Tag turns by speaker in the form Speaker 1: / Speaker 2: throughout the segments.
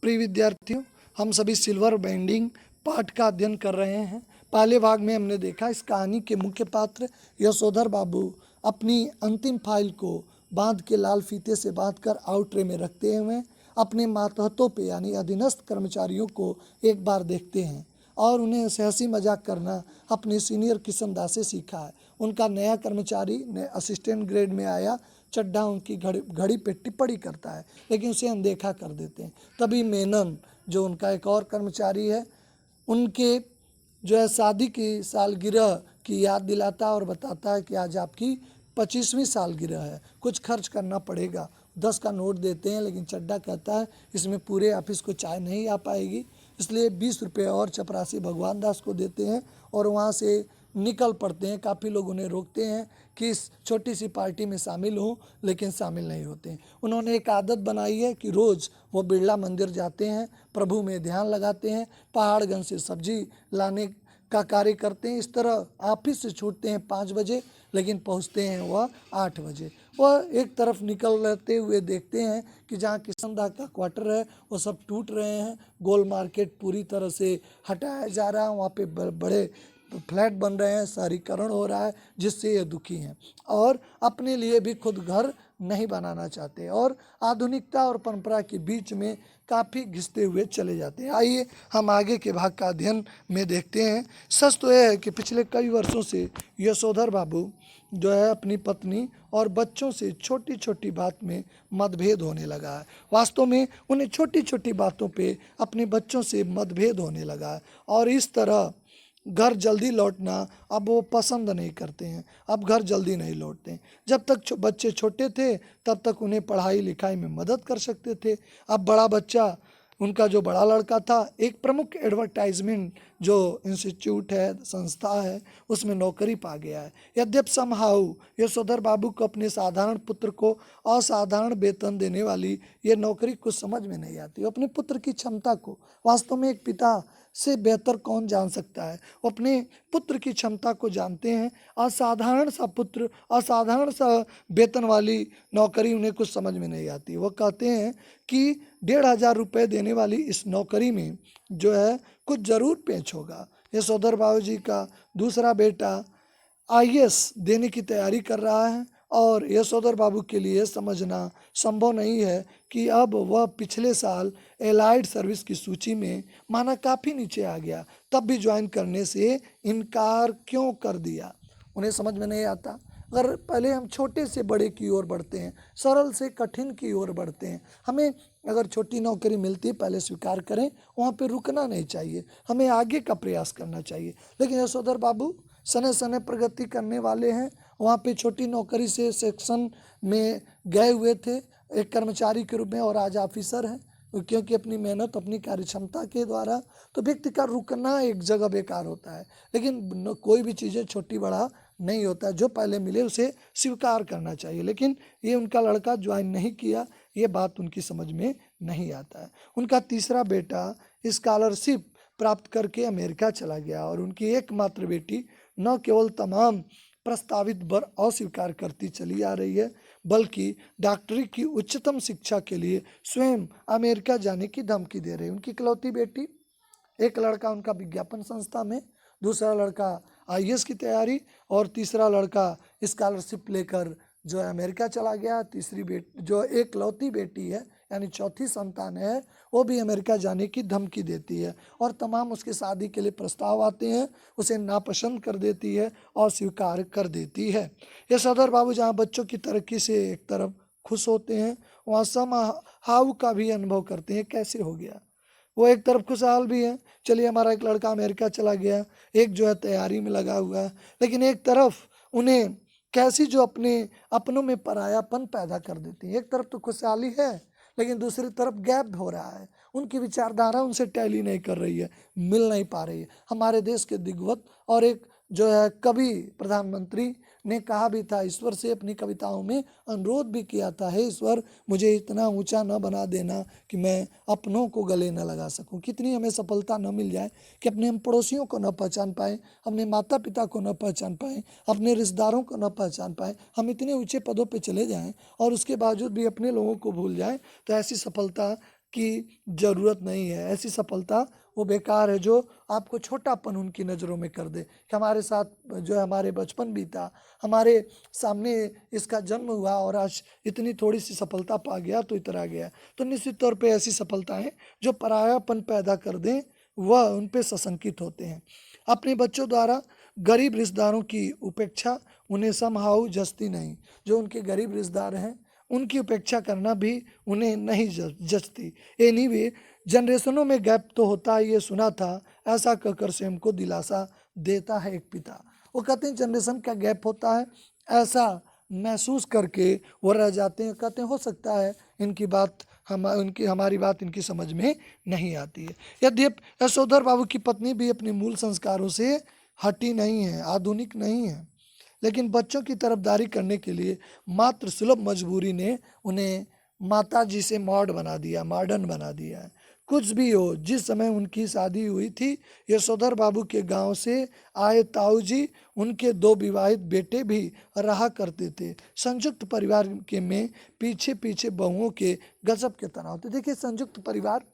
Speaker 1: प्रिय विद्यार्थियों, हम सभी सिल्वर बैंडिंग पाठ का अध्ययन कर रहे हैं। पहले भाग में हमने देखा इस कहानी के मुख्य पात्र यशोधर बाबू अपनी अंतिम फाइल को बांध के लाल फीते से बांधकर आउटरे में रखते हुए अपने मातहतों पे यानी अधीनस्थ कर्मचारियों को एक बार देखते हैं और उन्हें हंसी मजाक करना अपने सीनियर किशन दास से सीखा है। उनका नया कर्मचारी असिस्टेंट ग्रेड में आया चड्ढा उनकी घड़ी पे टिप्पणी करता है, लेकिन उसे अनदेखा कर देते हैं। तभी मेनन जो उनका एक और कर्मचारी है, उनके जो है शादी की सालगिरह की याद दिलाता है और बताता है कि आज आपकी 25वीं सालगिरह है, कुछ खर्च करना पड़ेगा। 10 का नोट देते हैं, लेकिन चड्ढा कहता है इसमें पूरे ऑफिस को चाय नहीं आ पाएगी, इसलिए 20 रुपये और चपरासी भगवान दास को देते हैं और वहाँ से निकल पड़ते हैं। काफ़ी लोग उन्हें रोकते हैं कि इस छोटी सी पार्टी में शामिल हों, लेकिन शामिल नहीं होते हैं। उन्होंने एक आदत बनाई है कि रोज़ वो बिरला मंदिर जाते हैं, प्रभु में ध्यान लगाते हैं, पहाड़गंज से सब्जी लाने का कार्य करते हैं। इस तरह ऑफिस से छूटते हैं 5 बजे, लेकिन पहुंचते हैं वह 8 बजे। वह एक तरफ निकलते हुए देखते हैं कि जहाँ किशनदा का क्वार्टर है वो सब टूट रहे हैं, गोल मार्केट पूरी तरह से हटाया जा रहा है, वहाँ पे बड़े फ्लैट बन रहे हैं, शहरीकरण हो रहा है, जिससे ये दुखी हैं और अपने लिए भी खुद घर नहीं बनाना चाहते और आधुनिकता और परंपरा के बीच में काफ़ी घिसते हुए चले जाते हैं। आइए हम आगे के भाग का अध्ययन में देखते हैं। सच तो यह है कि पिछले कई वर्षों से यशोधर बाबू जो है अपनी पत्नी और बच्चों से छोटी छोटी बात में मतभेद होने लगा है। वास्तव में उन्हें छोटी छोटी बातों पे अपने बच्चों से मतभेद होने लगा है और इस तरह घर जल्दी लौटना अब वो पसंद नहीं करते हैं। अब घर जल्दी नहीं लौटते हैं। जब तक बच्चे छोटे थे तब तक उन्हें पढ़ाई लिखाई में मदद कर सकते थे। अब बड़ा बच्चा, उनका जो बड़ा लड़का था, एक प्रमुख एडवर्टाइजमेंट जो इंस्टीट्यूट है, संस्था है, उसमें नौकरी पा गया है। यद्यप समहाउ यशोधर बाबू को अपने साधारण पुत्र को असाधारण वेतन देने वाली ये नौकरी कुछ समझ में नहीं आती। अपने पुत्र की क्षमता को वास्तव में एक पिता से बेहतर कौन जान सकता है। वो अपने पुत्र की क्षमता को जानते हैं। असाधारण सा पुत्र, असाधारण सा वेतन वाली नौकरी उन्हें कुछ समझ में नहीं आती। वो कहते हैं कि 1,500 रुपये देने वाली इस नौकरी में जो है कुछ ज़रूर पेच होगा। यशोधर बाबू जी का दूसरा बेटा आईएएस देने की तैयारी कर रहा है और यशोधर बाबू के लिए समझना संभव नहीं है कि अब वह पिछले साल एलाइड सर्विस की सूची में माना काफ़ी नीचे आ गया, तब भी ज्वाइन करने से इनकार क्यों कर दिया। उन्हें समझ में नहीं आता। अगर पहले हम छोटे से बड़े की ओर बढ़ते हैं, सरल से कठिन की ओर बढ़ते हैं। हमें अगर छोटी नौकरी मिलती है पहले स्वीकार करें, वहाँ पे रुकना नहीं चाहिए, हमें आगे का प्रयास करना चाहिए। लेकिन यशोधर बाबू सने सने प्रगति करने वाले हैं। वहाँ पे छोटी नौकरी से सेक्शन में गए हुए थे एक कर्मचारी के रूप में और आज ऑफिसर हैं, क्योंकि अपनी मेहनत, अपनी कार्यक्षमता के द्वारा। तो व्यक्ति का रुकना एक जगह बेकार होता है, लेकिन कोई भी चीज़ें छोटी बड़ा नहीं होता है। जो पहले मिले उसे स्वीकार करना चाहिए। लेकिन ये उनका लड़का ज्वाइन नहीं किया, ये बात उनकी समझ में नहीं आता है। उनका तीसरा बेटा स्कॉलरशिप प्राप्त करके अमेरिका चला गया और उनकी एकमात्र बेटी न केवल तमाम प्रस्तावित वर अस्वीकार करती चली आ रही है, बल्कि डॉक्टरी की उच्चतम शिक्षा के लिए स्वयं अमेरिका जाने की धमकी दे रही है। उनकी इकलौती बेटी, एक लड़का उनका विज्ञापन संस्था में, दूसरा लड़का आईएएस की तैयारी और तीसरा लड़का स्कॉलरशिप लेकर जो है अमेरिका चला गया। तीसरी बेटी जो एकलौती बेटी है यानी चौथी संतान है, वो भी अमेरिका जाने की धमकी देती है और तमाम उसके शादी के लिए प्रस्ताव आते हैं, उसे नापसंद कर देती है और स्वीकार कर देती है। यशोधर बाबू जहाँ बच्चों की तरक्की से एक तरफ खुश होते हैं, वहाँ समहाउ का भी अनुभव करते हैं कैसे हो गया। वो एक तरफ खुशहाल भी है, चलिए हमारा एक लड़का अमेरिका चला गया, एक जो है तैयारी में लगा हुआ है, लेकिन एक तरफ उन्हें कैसी जो अपने अपनों में परायापन पैदा कर देती है। एक तरफ तो खुशहाली है, लेकिन दूसरी तरफ गैप हो रहा है, उनकी विचारधारा उनसे टैली नहीं कर रही है, मिल नहीं पा रही है। हमारे देश के दिग्गज और एक जो है कवि प्रधानमंत्री ने कहा भी था, ईश्वर से अपनी कविताओं में अनुरोध भी किया था, हे ईश्वर मुझे इतना ऊंचा न बना देना कि मैं अपनों को गले न लगा सकूं। कितनी हमें सफलता न मिल जाए कि अपने हम पड़ोसियों को न पहचान पाएँ, अपने माता पिता को न पहचान पाएँ, अपने रिश्तेदारों को न पहचान पाएँ, हम इतने ऊंचे पदों पर चले जाएँ और उसके बावजूद भी अपने लोगों को भूल जाएँ। तो ऐसी सफलता की ज़रूरत नहीं है। ऐसी सफलता वो बेकार है जो आपको छोटापन उनकी नज़रों में कर दे कि हमारे साथ जो है हमारे बचपन बीता, हमारे सामने इसका जन्म हुआ और आज इतनी थोड़ी सी सफलता पा गया तो इतरा गया। तो निश्चित तौर पे ऐसी सफलताएं जो परायापन पैदा कर दें वह उन पे सशंकित होते हैं। अपने बच्चों द्वारा गरीब रिश्तेदारों की उपेक्षा उन्हें समहाउ जचती नहीं। जो उनके गरीब रिश्तेदार हैं उनकी उपेक्षा करना भी उन्हें नहीं जचती। एनीवे जनरेशनों में गैप तो होता है, ये सुना था, ऐसा कहकर स्वयं को दिलासा देता है एक पिता। वो कहते हैं जनरेशन का गैप होता है, ऐसा महसूस करके वो रह जाते हैं। कहते हैं हो सकता है इनकी बात हमारी बात इनकी समझ में नहीं आती है। यद्यपि यशोधर बाबू की पत्नी भी अपने मूल संस्कारों से हटी नहीं है, आधुनिक नहीं है, लेकिन बच्चों की तरफदारी करने के लिए मात्र सुलभ मजबूरी ने उन्हें माता जी से मॉडर्न बना दिया है। कुछ भी हो, जिस समय उनकी शादी हुई थी यशोधर बाबू के गांव से आए ताऊ जी उनके 2 विवाहित बेटे भी रहा करते थे। संयुक्त परिवार के में पीछे पीछे बहुओं के गजब के तनाव थे। देखिए संयुक्त परिवार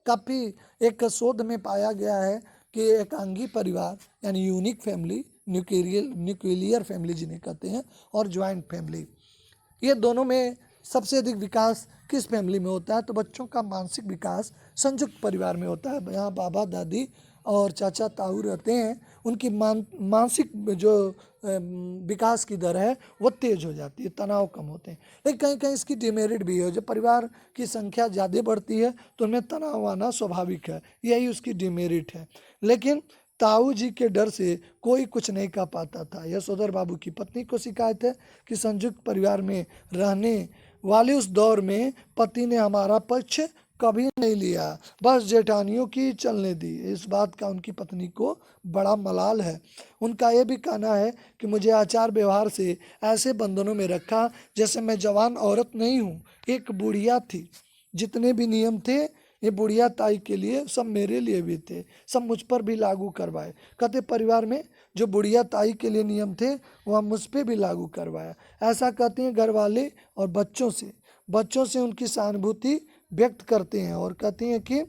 Speaker 1: काफ़ी एक शोध में पाया गया है कि एकांगी परिवार यानी यूनिक फैमिली, न्यूक्लियर फैमिली जिन्हें कहते हैं, और ज्वाइंट फैमिली, ये दोनों में सबसे अधिक विकास किस फैमिली में होता है? तो बच्चों का मानसिक विकास संयुक्त परिवार में होता है। यहाँ बाबा दादी और चाचा ताऊ रहते हैं, उनकी मानसिक जो विकास की दर है वो तेज हो जाती है, तनाव कम होते हैं। लेकिन कहीं कहीं इसकी डिमेरिट भी है। जब परिवार की संख्या ज़्यादा बढ़ती है तो उनमें तनाव आना स्वाभाविक है, यही उसकी डिमेरिट है। लेकिन ताऊ जी के डर से कोई कुछ नहीं कह पाता था। यशोधर बाबू की पत्नी को शिकायत है कि संयुक्त परिवार में रहने वाले उस दौर में पति ने हमारा पक्ष कभी नहीं लिया, बस जेठानियों की चलने दी। इस बात का उनकी पत्नी को बड़ा मलाल है। उनका ये भी कहना है कि मुझे आचार व्यवहार से ऐसे बंधनों में रखा जैसे मैं जवान औरत नहीं हूँ, एक बुढ़िया थी। जितने भी नियम थे ये बुढ़िया ताई के लिए, सब मेरे लिए भी थे, सब मुझ पर भी लागू करवाए। कहते परिवार में जो बुढ़िया ताई के लिए नियम थे वह मुझ पे भी लागू करवाया। ऐसा कहते हैं घर वाले और बच्चों से उनकी सहानुभूति व्यक्त करते हैं और कहते हैं कि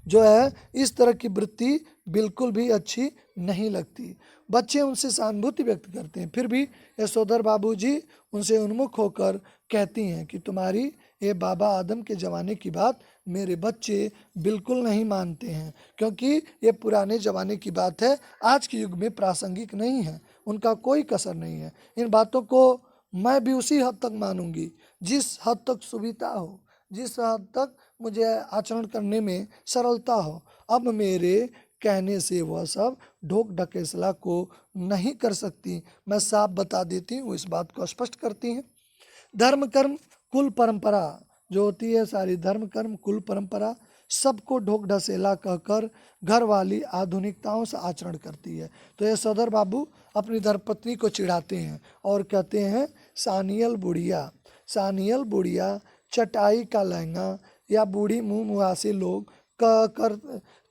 Speaker 1: जो है इस तरह की वृत्ति बिल्कुल भी अच्छी नहीं लगती। बच्चे उनसे सहानुभूति व्यक्त करते हैं, फिर भी यशोधर बाबू जी उनसे उन्मुख होकर कहती हैं कि तुम्हारी ये बाबा आदम के ज़माने की बात मेरे बच्चे बिल्कुल नहीं मानते हैं, क्योंकि ये पुराने ज़माने की बात है, आज के युग में प्रासंगिक नहीं है, उनका कोई कसर नहीं है। इन बातों को मैं भी उसी हद तक मानूंगी जिस हद तक सुविधा हो, जिस हद तक मुझे आचरण करने में सरलता हो। अब मेरे कहने से वह सब ढोक ढकेसला को नहीं कर सकती। मैं साफ बता देती हूँ, इस बात को स्पष्ट करती हैं। धर्म कर्म कुल परंपरा जो होती है, सारी धर्म कर्म कुल परंपरा सबको ढोक ढसेला कहकर घर वाली आधुनिकताओं से आचरण करती है। तो ये सदर बाबू अपनी धर्मपत्नी को चिढ़ाते हैं और कहते हैं सानियल बुढ़िया चटाई का लहंगा या बूढ़ी मुँह मुहासे लोग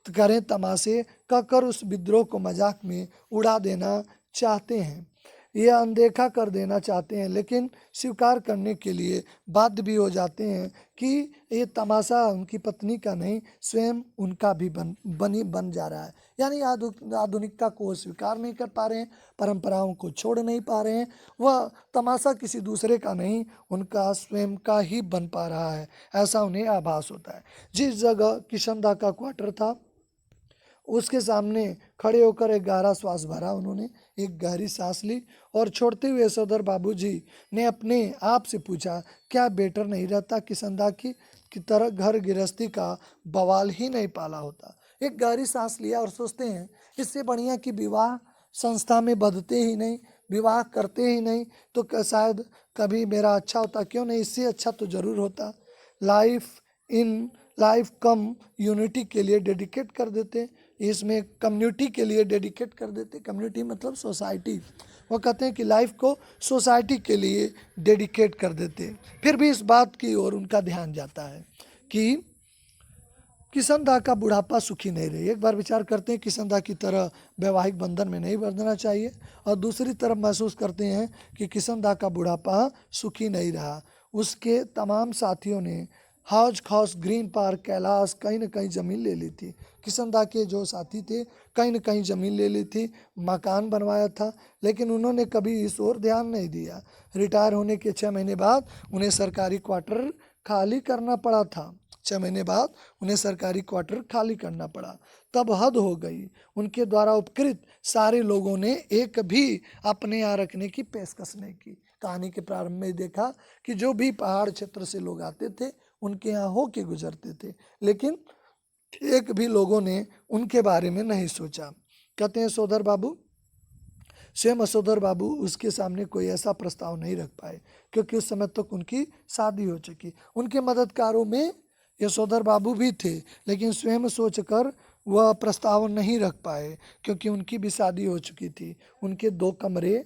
Speaker 1: करें तमाशे कहकर उस विद्रोह को मजाक में उड़ा देना चाहते हैं, यह अनदेखा कर देना चाहते हैं, लेकिन स्वीकार करने के लिए बाध्य भी हो जाते हैं कि ये तमाशा उनकी पत्नी का नहीं, स्वयं उनका भी बन जा रहा है। यानी आधुनिकता को स्वीकार नहीं कर पा रहे हैं, परंपराओं को छोड़ नहीं पा रहे हैं। वह तमाशा किसी दूसरे का नहीं, उनका स्वयं का ही बन पा रहा है, ऐसा उन्हें आभास होता है। जिस जगह किशनदा का क्वार्टर था उसके सामने खड़े होकर एक गहरा श्वास भरा उन्होंने, एक गहरी सांस ली और छोड़ते हुए यशोधर बाबूजी ने अपने आप से पूछा, क्या बेटर नहीं रहता किशनदा की तरह घर गृहस्थी का बवाल ही नहीं पाला होता। एक गहरी सांस लिया और सोचते हैं इससे बढ़िया कि विवाह संस्था में बंधते ही नहीं, विवाह करते ही नहीं, तो शायद कभी मेरा अच्छा होता, क्यों नहीं, इससे अच्छा तो ज़रूर होता। लाइफ कम यूनिटी के लिए डेडिकेट कर देते, इसमें कम्युनिटी के लिए डेडिकेट कर देते। कम्युनिटी मतलब सोसाइटी। वो कहते हैं कि लाइफ को सोसाइटी के लिए डेडिकेट कर देते। फिर भी इस बात की ओर उनका ध्यान जाता है कि किशनदा का बुढ़ापा सुखी नहीं रही। एक बार विचार करते हैं किशनदा की तरह वैवाहिक बंधन में नहीं बंधना चाहिए, और दूसरी तरफ महसूस करते हैं कि किशनदा का बुढ़ापा सुखी नहीं रहा। उसके तमाम साथियों ने हौज खौस, ग्रीन पार्क, कैलाश कहीं न कहीं ज़मीन ले ली थी। किशनदा के जो साथी थे कहीं न कहीं ज़मीन ले ली थी, मकान बनवाया था, लेकिन उन्होंने कभी इस ओर ध्यान नहीं दिया। रिटायर होने के 6 महीने बाद उन्हें सरकारी क्वार्टर खाली करना पड़ा था। 6 महीने बाद उन्हें सरकारी क्वार्टर खाली करना पड़ा। तब हद हो गई। उनके द्वारा उपकृत सारे लोगों ने एक भी अपने यहाँ रखने की पेशकश नहीं की। कहानी के प्रारंभ में देखा कि जो भी पहाड़ क्षेत्र से लोग आते थे उनके यहाँ होके गुजरते थे, लेकिन एक भी लोगों ने उनके बारे में नहीं सोचा। कहते हैं यशोधर बाबू, स्वयं यशोधर बाबू उसके सामने कोई ऐसा प्रस्ताव नहीं रख पाए, क्योंकि उस समय तक उनकी शादी हो चुकी। उनके मददगारों में यशोधर बाबू भी थे, लेकिन स्वयं सोचकर वह प्रस्ताव नहीं रख पाए, क्योंकि उनकी भी शादी हो चुकी थी। उनके 2 कमरे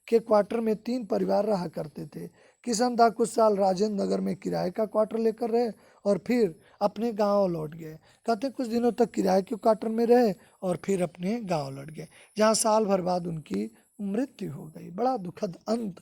Speaker 1: के क्वार्टर में 3 परिवार रहा करते थे। किशनदा कुछ साल राजेंद्र नगर में किराए का क्वार्टर लेकर रहे और फिर अपने गांव लौट गए। कहते कुछ दिनों तक किराए के क्वार्टर में रहे और फिर अपने गांव लौट गए, जहां साल भर बाद उनकी मृत्यु हो गई। बड़ा दुखद अंत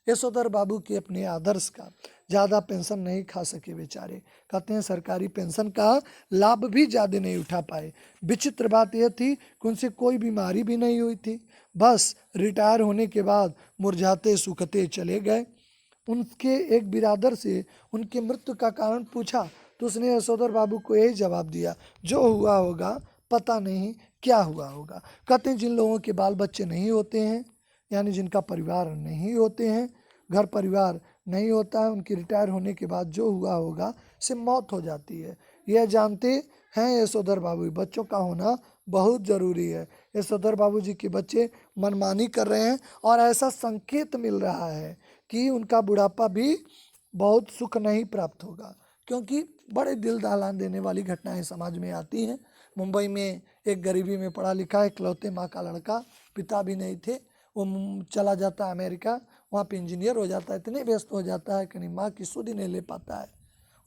Speaker 1: यशोधर बाबू के अपने आदर्श का। ज़्यादा पेंशन नहीं खा सके बेचारे। कहते हैं सरकारी पेंशन का लाभ भी ज़्यादा नहीं उठा पाए। विचित्र बात यह थी कि उनसे कोई बीमारी भी नहीं हुई थी, बस रिटायर होने के बाद मुरझाते सूखते चले गए। उनके एक बिरादर से उनकी मृत्यु का कारण पूछा तो उसने यशोधर बाबू को यही जवाब दिया, जो हुआ होगा, पता नहीं क्या हुआ होगा। कहते हैं जिन लोगों के बाल बच्चे नहीं होते हैं, यानी जिनका परिवार नहीं होते हैं, घर परिवार नहीं होता है, उनकी रिटायर होने के बाद जो हुआ होगा से मौत हो जाती है। यह जानते हैं यशोधर बाबू, बच्चों का होना बहुत ज़रूरी है। यशोधर बाबू जी के बच्चे मनमानी कर रहे हैं और ऐसा संकेत मिल रहा है कि उनका बुढ़ापा भी बहुत सुख नहीं प्राप्त होगा, क्योंकि बड़े दिल दहला देने वाली घटनाएं समाज में आती हैं। मुंबई में एक गरीबी में पढ़ा लिखा इकलौते माँ का लड़का, पिता भी नहीं थे, वो चला जाता है अमेरिका, वहाँ पे इंजीनियर हो जाता है, इतने व्यस्त हो जाता है कि माँ की सुध ही नहीं ले पाता है।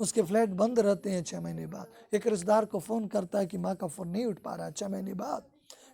Speaker 1: उसके फ्लैट बंद रहते हैं 6 महीने बाद। एक रिश्तेदार को फ़ोन करता है कि माँ का फ़ोन नहीं उठ पा रहा है 6 महीने बाद,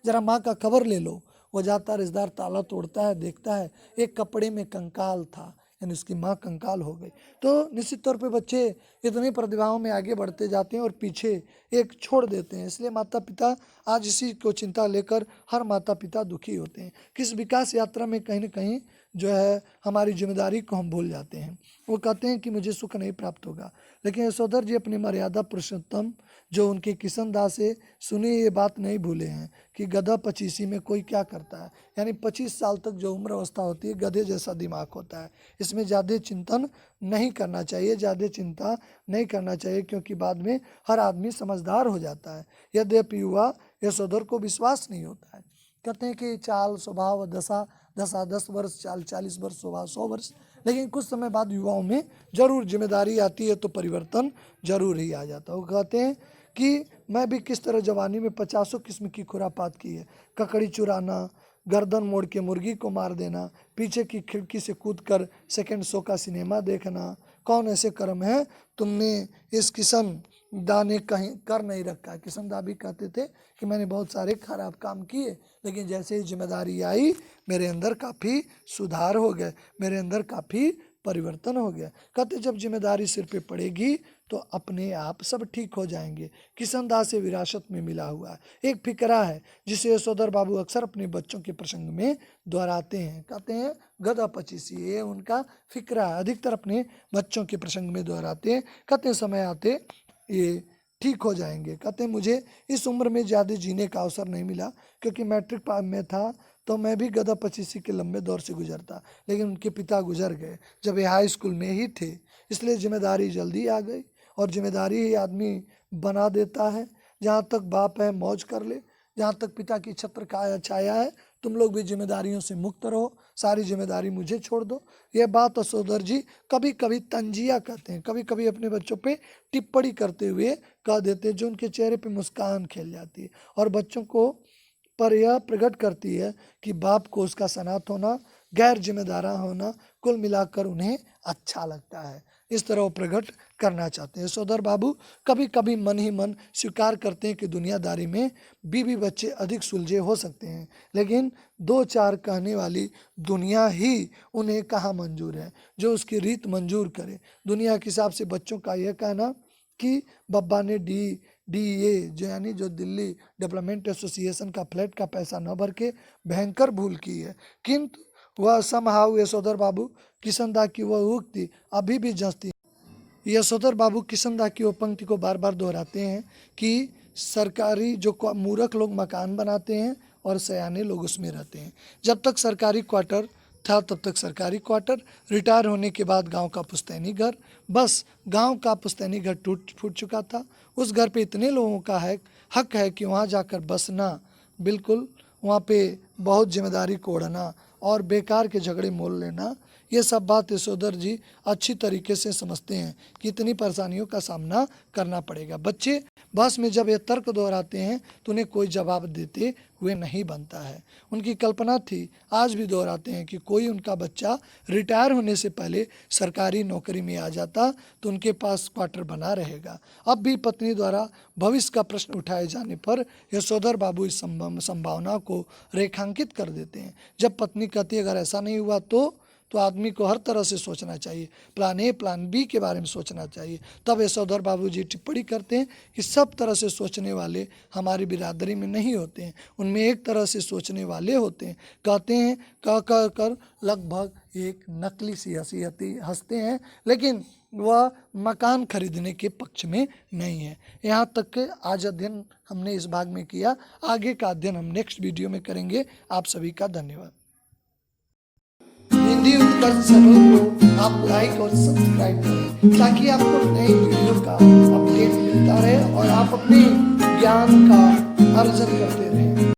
Speaker 1: ज़रा माँ का खबर ले लो। वो जाता है, रिश्तेदार ताला तोड़ता है, देखता है एक कपड़े में कंकाल था, यानी उसकी माँ कंकाल हो गई। तो निश्चित तौर पे बच्चे इतनी प्रतिभाओं में आगे बढ़ते जाते हैं और पीछे एक छोड़ देते हैं। इसलिए माता पिता आज इसी को चिंता लेकर हर माता पिता दुखी होते हैं। किस विकास यात्रा में कहीं न कहीं जो है हमारी जिम्मेदारी को हम भूल जाते हैं। वो कहते हैं कि मुझे सुख नहीं प्राप्त होगा, लेकिन यशोधर जी अपनी मर्यादा पुरुषोत्तम जो उनके किशनदास से सुनी ये बात नहीं भूले हैं कि गधा पचीसी में कोई क्या करता है, यानी 25 साल तक जो उम्र अवस्था होती है गधे जैसा दिमाग होता है। इसमें ज़्यादा चिंतन नहीं करना चाहिए, ज़्यादा चिंता नहीं करना चाहिए, क्योंकि बाद में हर आदमी समझदार हो जाता है। यद्यपि युवा यशोधर को विश्वास नहीं होता है। कहते हैं कि चाल स्वभाव दशा 10 वर्ष, चाल 40 वर्ष, स्वभाव 100 वर्ष, लेकिन कुछ समय बाद युवाओं में जरूर जिम्मेदारी आती है तो परिवर्तन जरूर ही आ जाता है। वो कहते हैं कि मैं भी किस तरह जवानी में 50 किस्म की खुरापात की है, ककड़ी चुराना, गर्दन मोड़ के मुर्गी को मार देना, पीछे की खिड़की से कूदकर सेकंड शो का सिनेमा देखना। कौन ऐसे कर्म है तुमने इस किस्म दाने कहीं कर नहीं रखा। किशन दा भी कहते थे कि मैंने बहुत सारे खराब काम किए, लेकिन जैसे ही जिम्मेदारी आई मेरे अंदर काफ़ी सुधार हो गए, मेरे अंदर काफ़ी परिवर्तन हो गया। कहते जब जिम्मेदारी सिर पे पड़ेगी तो अपने आप सब ठीक हो जाएंगे। किशन दास से विरासत में मिला हुआ एक फिकरा है जिसे यशोधर बाबू अक्सर अपने बच्चों के प्रसंग में दोहराते हैं। कहते हैं गधा पचीसी, ये उनका फिकरा है, अधिकतर अपने बच्चों के प्रसंग में दोहराते हैं। कहते समय आते ये ठीक हो जाएंगे। कहते हैं मुझे इस उम्र में ज़्यादा जीने का अवसर नहीं मिला, क्योंकि मैट्रिक में था तो मैं भी गधा पचीसी के लंबे दौर से गुजरता, लेकिन उनके पिता गुजर गए जब ये हाई स्कूल में ही थे। इसलिए जिम्मेदारी जल्दी आ गई, और जिम्मेदारी ही आदमी बना देता है। जहाँ तक बाप है मौज कर ले, जहाँ तक पिता की छत्र का छाया है तुम लोग भी जिम्मेदारियों से मुक्त रहो, सारी जिम्मेदारी मुझे छोड़ दो। यह बात यशोधर जी कभी कभी तंजिया कहते हैं, कभी कभी अपने बच्चों पे टिप्पणी करते हुए कह देते हैं, जो उनके चेहरे पे मुस्कान खेल जाती है और बच्चों को पर यह प्रकट करती है कि बाप को उसका सनात होना गैर जिम्मेदारा होना कुल मिलाकर उन्हें अच्छा लगता है। इस तरह वो प्रकट करना चाहते हैं। यशोधर बाबू कभी कभी मन ही मन स्वीकार करते हैं कि दुनियादारी में बीवी बच्चे अधिक सुलझे हो सकते हैं, लेकिन दो चार कहने वाली दुनिया ही उन्हें कहाँ मंजूर है जो उसकी रीत मंजूर करे। दुनिया के हिसाब से बच्चों का यह कहना कि बब्बा ने DDA जो यानी जो दिल्ली डेवलपमेंट एसोसिएशन का फ्लैट का पैसा न भर के भयंकर भूल की है, किंतु वह समहाउ यशोधर बाबू किशनदा की वह उक्ति अभी भी जचती। यशोधर बाबू किशनदा की वो पंक्ति को बार बार दोहराते हैं कि सरकारी जो मूर्ख लोग मकान बनाते हैं और सयाने लोग उसमें रहते हैं। जब तक सरकारी क्वार्टर था तब तक सरकारी क्वार्टर, रिटायर होने के बाद गांव का पुश्तैनी घर, बस गांव का पुश्तैनी घर टूट फूट चुका था। उस घर पे इतने लोगों का हक है कि वहाँ जाकर बसना, बिल्कुल वहाँ पे बहुत जिम्मेदारी को ओढ़ना और बेकार के झगड़े मोल लेना, ये सब बात यशोधर जी अच्छी तरीके से समझते हैं कि इतनी परेशानियों का सामना करना पड़ेगा। बच्चे बस में जब ये तर्क दोहराते हैं तो उन्हें कोई जवाब देते हुए नहीं बनता है। उनकी कल्पना थी, आज भी दोहराते हैं, कि कोई उनका बच्चा रिटायर होने से पहले सरकारी नौकरी में आ जाता तो उनके पास क्वार्टर बना रहेगा। अब भी पत्नी द्वारा भविष्य का प्रश्न उठाए जाने पर यशोधर बाबू इस संभावना को रेखांकित कर देते हैं। जब पत्नी कहती है अगर ऐसा नहीं हुआ तो आदमी को हर तरह से सोचना चाहिए, प्लान ए प्लान बी के बारे में सोचना चाहिए। तब यशोधर बाबू जी टिप्पणी करते हैं कि सब तरह से सोचने वाले हमारी बिरादरी में नहीं होते हैं, उनमें एक तरह से सोचने वाले होते हैं। कहते हैं कह कर लगभग एक नकली सी हंसते हैं, लेकिन वह मकान खरीदने के पक्ष में नहीं है। यहाँ तक के आज अध्ययन हमने इस भाग में किया, आगे का अध्ययन हम नेक्स्ट वीडियो में करेंगे। आप सभी का धन्यवाद। हिंदी उत्कर्ष चैनल को आप लाइक और सब्सक्राइब करें ताकि आपको नई वीडियो का अपडेट मिलता रहे और आप अपने ज्ञान का अर्जन करते रहें।